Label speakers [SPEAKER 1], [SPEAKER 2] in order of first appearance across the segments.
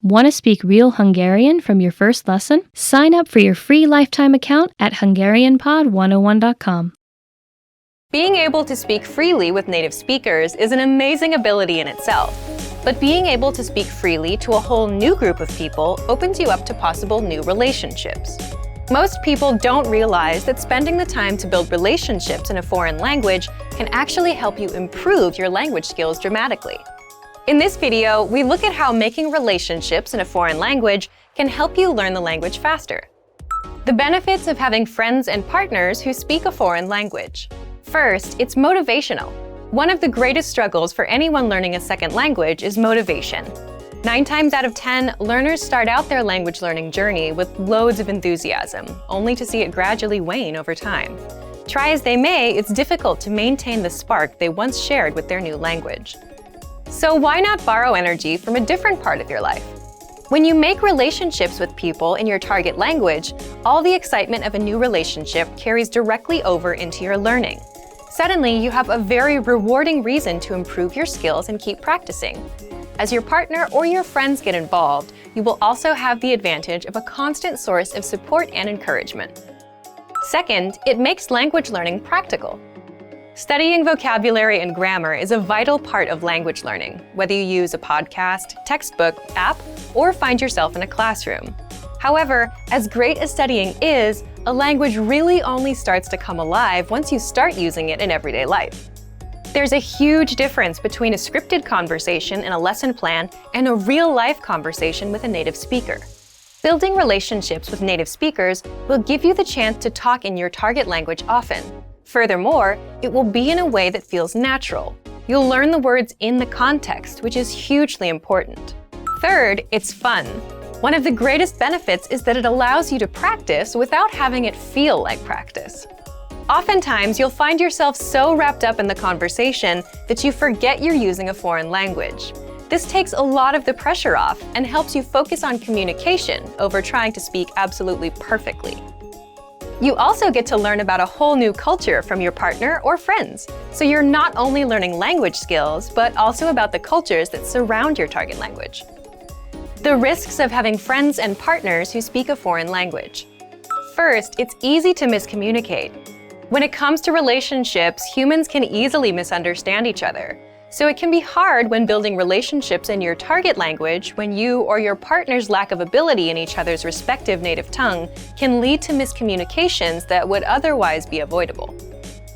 [SPEAKER 1] Want to speak real Hungarian from your first lesson? Sign up for your free lifetime account at HungarianPod101.com.
[SPEAKER 2] Being able to speak freely with native speakers is an amazing ability in itself. But being able to speak freely to a whole new group of people opens you up to possible new relationships. Most people don't realize that spending the time to build relationships in a foreign language can actually help you improve your language skills dramatically. In this video, we look at how making relationships in a foreign language can help you learn the language faster. The benefits of having friends and partners who speak a foreign language. First, it's motivational. One of the greatest struggles for anyone learning a second language is motivation. 9 times out of 10, learners start out their language learning journey with loads of enthusiasm, only to see it gradually wane over time. Try as they may, it's difficult to maintain the spark they once shared with their new language. So why not borrow energy from a different part of your life? When you make relationships with people in your target language, all the excitement of a new relationship carries directly over into your learning. Suddenly, you have a very rewarding reason to improve your skills and keep practicing. As your partner or your friends get involved, you will also have the advantage of a constant source of support and encouragement. Second, it makes language learning practical. Studying vocabulary and grammar is a vital part of language learning, whether you use a podcast, textbook, app, or find yourself in a classroom. However, as great as studying is, a language really only starts to come alive once you start using it in everyday life. There's a huge difference between a scripted conversation in a lesson plan and a real-life conversation with a native speaker. Building relationships with native speakers will give you the chance to talk in your target language often. Furthermore, it will be in a way that feels natural. You'll learn the words in the context, which is hugely important. Third, it's fun. One of the greatest benefits is that it allows you to practice without having it feel like practice. Oftentimes, you'll find yourself so wrapped up in the conversation that you forget you're using a foreign language. This takes a lot of the pressure off and helps you focus on communication over trying to speak absolutely perfectly. You also get to learn about a whole new culture from your partner or friends, so you're not only learning language skills, but also about the cultures that surround your target language. The risks of having friends and partners who speak a foreign language. First, it's easy to miscommunicate. When it comes to relationships, humans can easily misunderstand each other. So it can be hard when building relationships in your target language when you or your partner's lack of ability in each other's respective native tongue can lead to miscommunications that would otherwise be avoidable.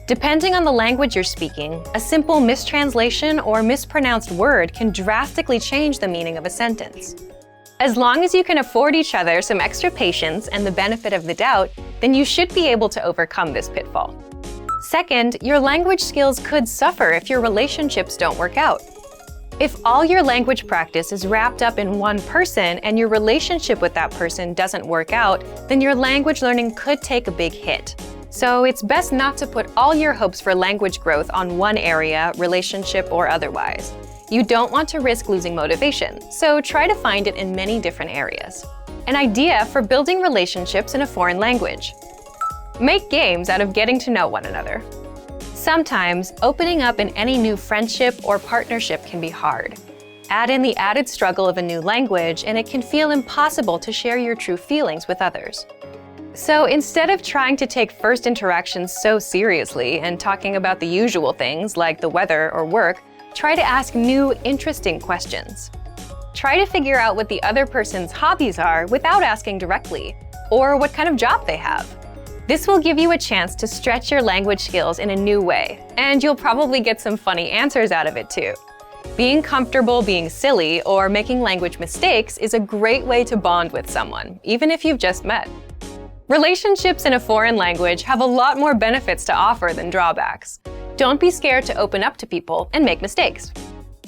[SPEAKER 2] Depending on the language you're speaking, a simple mistranslation or mispronounced word can drastically change the meaning of a sentence. As long as you can afford each other some extra patience and the benefit of the doubt, then you should be able to overcome this pitfall. Second, your language skills could suffer if your relationships don't work out. If all your language practice is wrapped up in one person and your relationship with that person doesn't work out, then your language learning could take a big hit. So it's best not to put all your hopes for language growth on one area, relationship or otherwise. You don't want to risk losing motivation, so try to find it in many different areas. An idea for building relationships in a foreign language. Make games out of getting to know one another. Sometimes, opening up in any new friendship or partnership can be hard. Add in the added struggle of a new language, and it can feel impossible to share your true feelings with others. So instead of trying to take first interactions so seriously and talking about the usual things like the weather or work, try to ask new, interesting questions. Try to figure out what the other person's hobbies are without asking directly, or what kind of job they have. This will give you a chance to stretch your language skills in a new way, and you'll probably get some funny answers out of it too. Being comfortable being silly or making language mistakes is a great way to bond with someone, even if you've just met. Relationships in a foreign language have a lot more benefits to offer than drawbacks. Don't be scared to open up to people and make mistakes.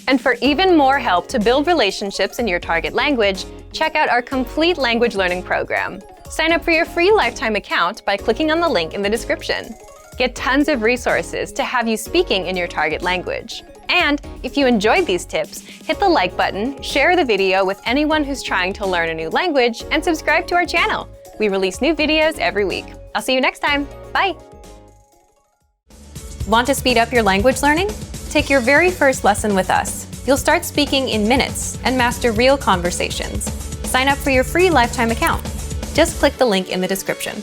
[SPEAKER 2] And for even more help to build relationships in your target language, check out our complete language learning program. Sign up for your free lifetime account by clicking on the link in the description. Get tons of resources to have you speaking in your target language. And if you enjoyed these tips, hit the like button, share the video with anyone who's trying to learn a new language, and subscribe to our channel. We release new videos every week. I'll see you next time. Bye! Want to speed up your language learning? Take your very first lesson with us. You'll start speaking in minutes and master real conversations. Sign up for your free lifetime account. Just click the link in the description.